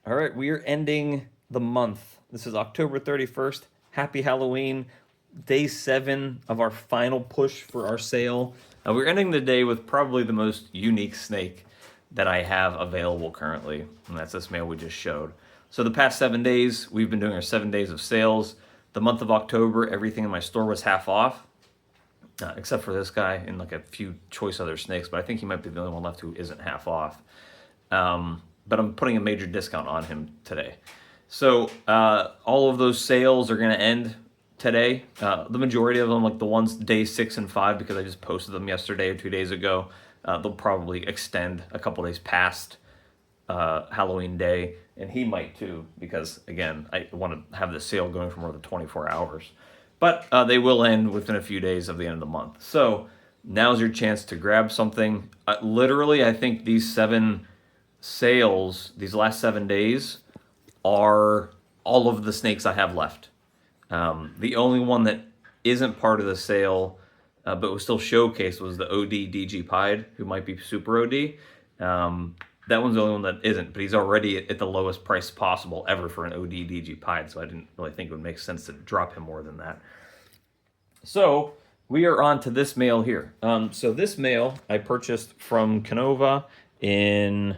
All right, we are ending the month. This is October 31st. Happy Halloween. Day 7 of our final push for our sale. We're ending the day with probably the most unique snake that I have available currently, and that's this male we just showed. So the past 7 days, we've been doing our 7 days of sales. The month of October, everything in my store was half off, except for this guy and like a few choice other snakes, but I think he might be the only one left who isn't half off. But I'm putting a major discount on him today. So all of those sales are going to end today. The majority of them, like the ones day 6 and 5, because I just posted them yesterday or 2 days ago, they'll probably extend a couple days past Halloween day, and he might too, because again, I want to have the sale going for more than 24 hours. But they will end within a few days of the end of the month. So now's your chance to grab something. Literally, I think these 7 sales, these last 7 days, are all of the snakes I have left. The only one that isn't part of the sale, but was still showcased, was the OD DG Pied, who might be super OD. That one's the only one that isn't, but he's already at the lowest price possible ever for an OD DG Pied, so I didn't really think it would make sense to drop him more than that. So we are on to this male here. So this male I purchased from Canova in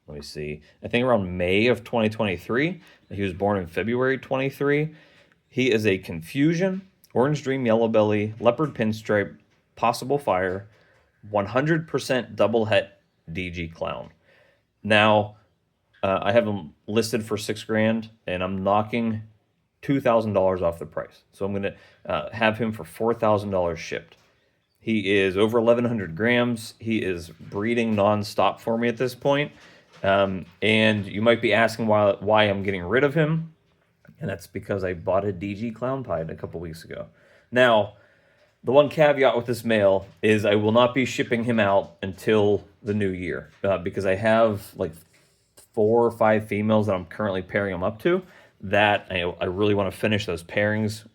let me see. I think around May of 2023. He was born in February 23. He is a Confusion, Orange Dream Yellow Belly, Leopard Pinstripe, Possible Fire, 100% double het DG Clown. Now, I have him listed for $6,000, and I'm knocking $2,000 off the price. So I'm going to have him for $4,000 shipped. He is over 1,100 grams. He is breeding nonstop for me at this point. And you might be asking why I'm getting rid of him. And that's because I bought a DG Clown Pied a couple weeks ago. Now, the one caveat with this male is I will not be shipping him out until the new year, because I have like 4 or 5 females that I'm currently pairing him up to that I really want to finish those pairings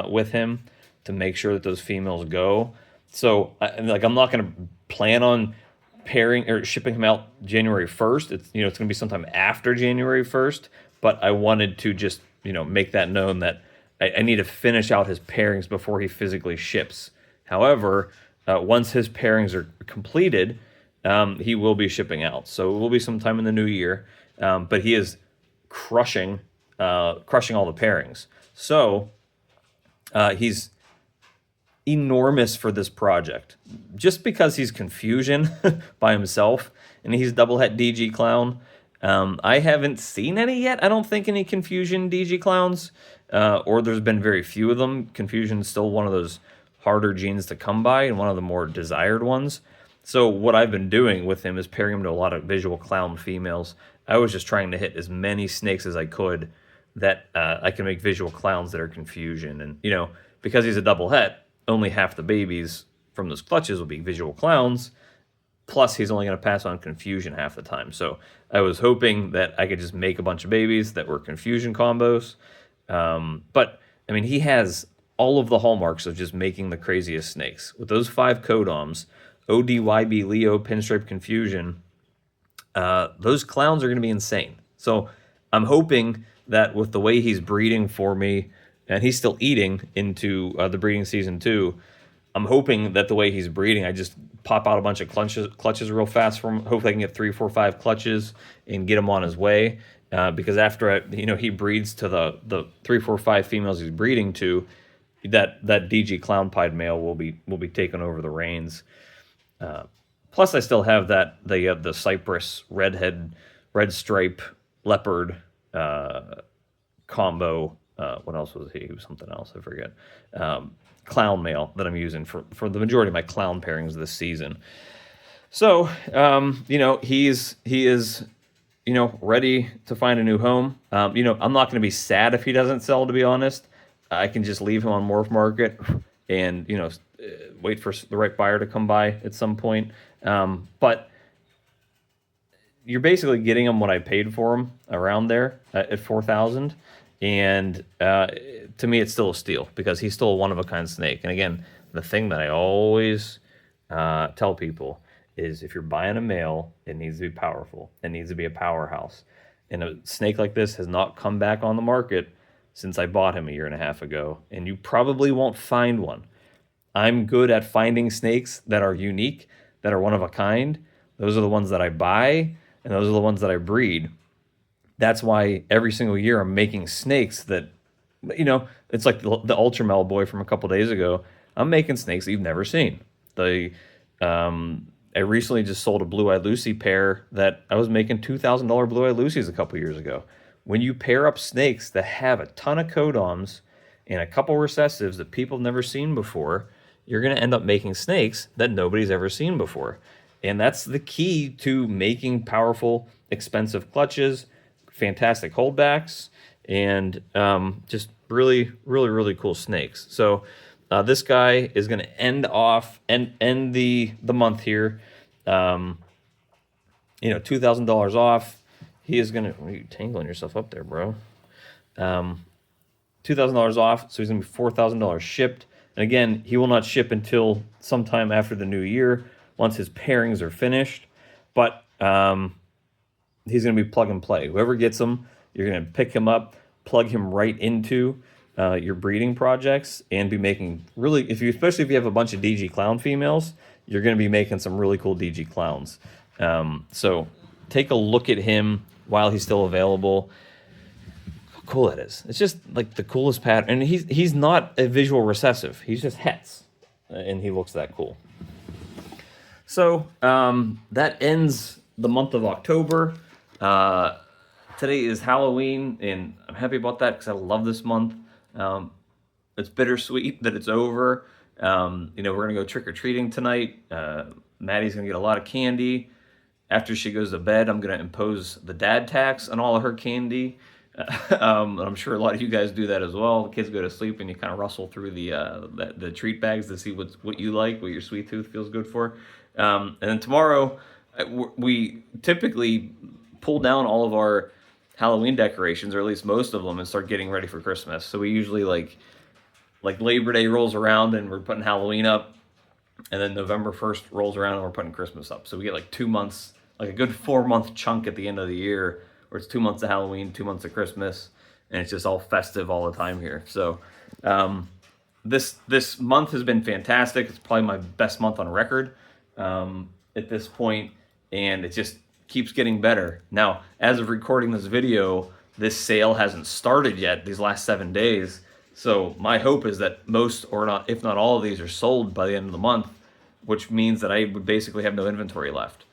with him to make sure that those females go. So I'm not going to plan on pairing or shipping him out January 1st. It's going to be sometime after January 1st, but I wanted to just make that known that I need to finish out his pairings before he physically ships. However, once his pairings are completed, he will be shipping out. So it will be sometime in the new year, but he is crushing all the pairings. So he's enormous for this project, just because he's Confusion by himself and he's double het DG Clown. I haven't seen any yet. I don't think any Confusion DG Clowns, or there's been very few of them. Confusion is still one of those harder genes to come by and one of the more desired ones. So what I've been doing with him is pairing him to a lot of visual clown females. I was just trying to hit as many snakes as I could that I can make visual clowns that are Confusion. And, because he's a double het, only half the babies from those clutches will be visual clowns. Plus, he's only going to pass on Confusion half the time. So I was hoping that I could just make a bunch of babies that were Confusion combos. But, he has all of the hallmarks of just making the craziest snakes. With those 5 codoms, ODYB, Leo, Pinstripe, Confusion, those clowns are going to be insane. So I'm hoping that with the way he's breeding for me, and he's still eating into the breeding season too, I'm hoping that the way he's breeding, I just pop out a bunch of clutches real fast for him. Hopefully I can get 3, 4, 5 clutches and get him on his way. Because after he breeds to the 3, 4, 5 females he's breeding to, that DG Clown Pied male will be taking over the reins. Plus I still have the Cypress red stripe leopard combo. What else was he? He was something else, I forget. Clown male that I'm using for the majority of my clown pairings this season. So, he is ready to find a new home. I'm not going to be sad if he doesn't sell, to be honest. I can just leave him on Morph Market and, wait for the right buyer to come by at some point. But you're basically getting him what I paid for him around there at $4,000. And to me, it's still a steal because he's still a one-of-a-kind snake. And again, the thing that I always tell people is if you're buying a male, it needs to be powerful. It needs to be a powerhouse. And a snake like this has not come back on the market since I bought him a year and a half ago, and you probably won't find one. I'm good at finding snakes that are unique, that are one of a kind. Those are the ones that I buy, and those are the ones that I breed. That's why every single year I'm making snakes that, it's like the Ultra Mel boy from a couple days ago. I'm making snakes that you've never seen. I recently just sold a Blue-Eyed Lucy pair that I was making $2,000 Blue-Eyed Lucies a couple years ago. When you pair up snakes that have a ton of codoms and a couple recessives that people have never seen before, you're going to end up making snakes that nobody's ever seen before. And that's the key to making powerful, expensive clutches, fantastic holdbacks, and just really, really, really cool snakes. So this guy is going to end the month here. $2,000 off. He is going to. What are you tangling yourself up there, bro? $2,000 off, so he's going to be $4,000 shipped. And again, he will not ship until sometime after the new year, once his pairings are finished. But he's going to be plug and play. Whoever gets him, you're going to pick him up, plug him right into your breeding projects, and be making really, especially if you have a bunch of DG clown females, you're going to be making some really cool DG clowns. So take a look at him while he's still available. How cool it is. It's just like the coolest pattern. And he's not a visual recessive. He's just hets. And he looks that cool. So that ends the month of October. Today is Halloween, and I'm happy about that because I love this month. It's bittersweet that it's over. We're going to go trick-or-treating tonight. Maddie's going to get a lot of candy. After she goes to bed, I'm going to impose the dad tax on all of her candy. I'm sure a lot of you guys do that as well. The kids go to sleep and you kind of rustle through the treat bags to see what you like, what your sweet tooth feels good for. And then tomorrow, we typically pull down all of our Halloween decorations, or at least most of them, and start getting ready for Christmas. So we usually like Labor Day rolls around and we're putting Halloween up, and then November 1st rolls around and we're putting Christmas up. So we get like 2 months, like a good 4-month chunk at the end of the year, where it's 2 months of Halloween, 2 months of Christmas, and it's just all festive all the time here. So this month has been fantastic. It's probably my best month on record at this point, and it just keeps getting better. Now, as of recording this video, this sale hasn't started yet, these last 7 days. So my hope is that most, or not, if not all of these are sold by the end of the month, which means that I would basically have no inventory left,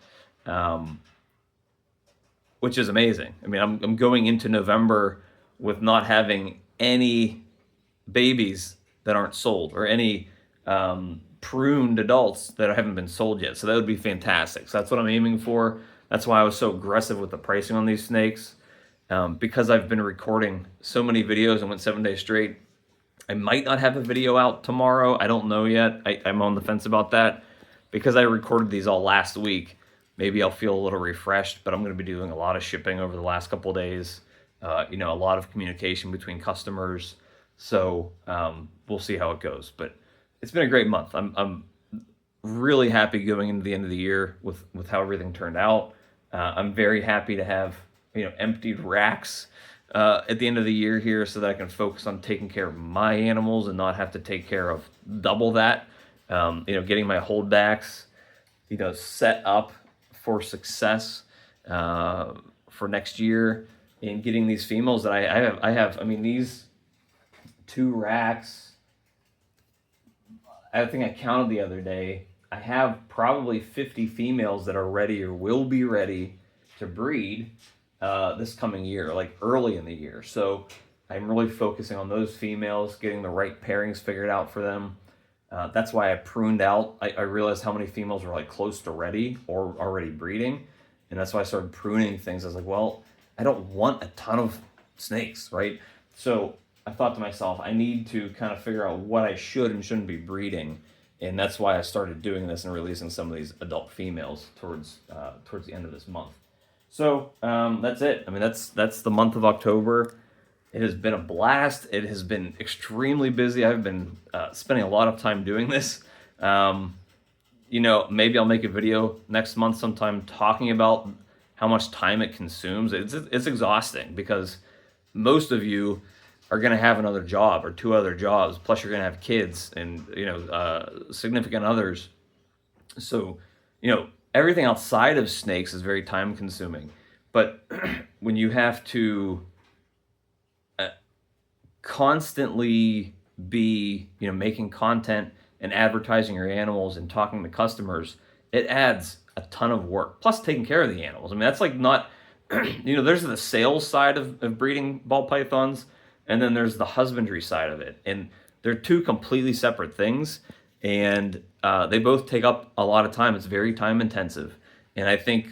which is amazing. I mean, I'm going into November with not having any babies that aren't sold, or any pruned adults that haven't been sold yet. So that would be fantastic. So that's what I'm aiming for. That's why I was so aggressive with the pricing on these snakes. Because I've been recording so many videos and went 7 days straight, I might not have a video out tomorrow. I don't know yet. I'm on the fence about that. Because I recorded these all last week, maybe I'll feel a little refreshed, but I'm going to be doing a lot of shipping over the last couple of days. A lot of communication between customers. So we'll see how it goes. But it's been a great month. I'm really happy going into the end of the year with how everything turned out. I'm very happy to have emptied racks at the end of the year here, so that I can focus on taking care of my animals and not have to take care of double that. Getting my holdbacks, set up for success for next year, and getting these females that I have. I mean, these 2 racks, I think I counted the other day, I have probably 50 females that are ready or will be ready to breed this coming year, like early in the year. So I'm really focusing on those females, getting the right pairings figured out for them. That's why I pruned out. I realized how many females were like close to ready or already breeding. And that's why I started pruning things. I was like, well, I don't want a ton of snakes, right? So I thought to myself, I need to kind of figure out what I should and shouldn't be breeding. And that's why I started doing this and releasing some of these adult females towards the end of this month. So that's it. I mean, that's the month of October. It has been a blast. It has been extremely busy. I've been spending a lot of time doing this. maybe I'll make a video next month sometime talking about how much time it consumes. It's exhausting because most of you are going to have another job or two other jobs, plus you're going to have kids and significant others. So everything outside of snakes is very time consuming. But when you have to constantly be making content and advertising your animals and talking to customers, it adds a ton of work, plus taking care of the animals. I mean, that's like not there's the sales side of breeding ball pythons, and then there's the husbandry side of it, and they're two completely separate things, and they both take up a lot of time. It's very time intensive, and I think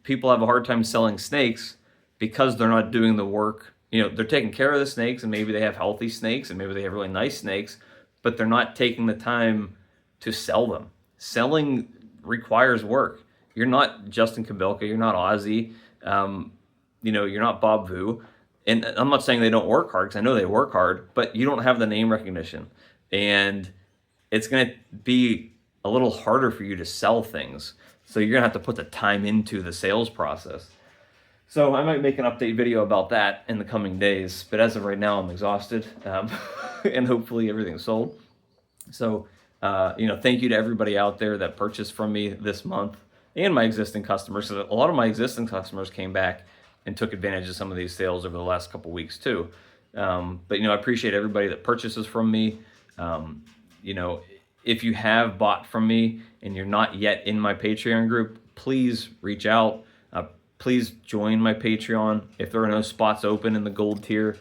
people have a hard time selling snakes because they're not doing the work. They're taking care of the snakes, and maybe they have healthy snakes, and maybe they have really nice snakes, but they're not taking the time to sell them. Selling requires work. You're not Justin Kabilka, you're not Ozzy, you're not Bob Vu. And I'm not saying they don't work hard, because I know they work hard, but you don't have the name recognition. And it's going to be a little harder for you to sell things. So you're going to have to put the time into the sales process. So I might make an update video about that in the coming days. But as of right now, I'm exhausted. And hopefully everything's sold. So, thank you to everybody out there that purchased from me this month and my existing customers. So a lot of my existing customers came back and took advantage of some of these sales over the last couple weeks too. But I appreciate everybody that purchases from me. If you have bought from me and you're not yet in my Patreon group, please reach out. Please join my Patreon. If there are no spots open in the gold tier,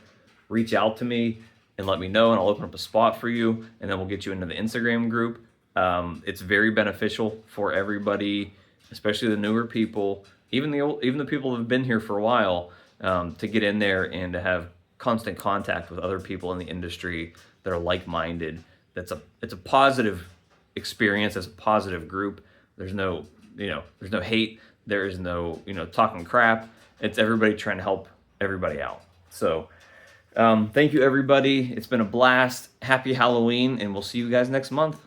reach out to me and let me know, and I'll open up a spot for you, and then we'll get you into the Instagram group. It's very beneficial for everybody, especially the newer people, even the people that have been here for a while, to get in there and to have constant contact with other people in the industry that are like-minded. It's a positive experience. It's a positive group. There's no hate. There is no talking crap. It's everybody trying to help everybody out. So thank you, everybody. It's been a blast. Happy Halloween, and we'll see you guys next month.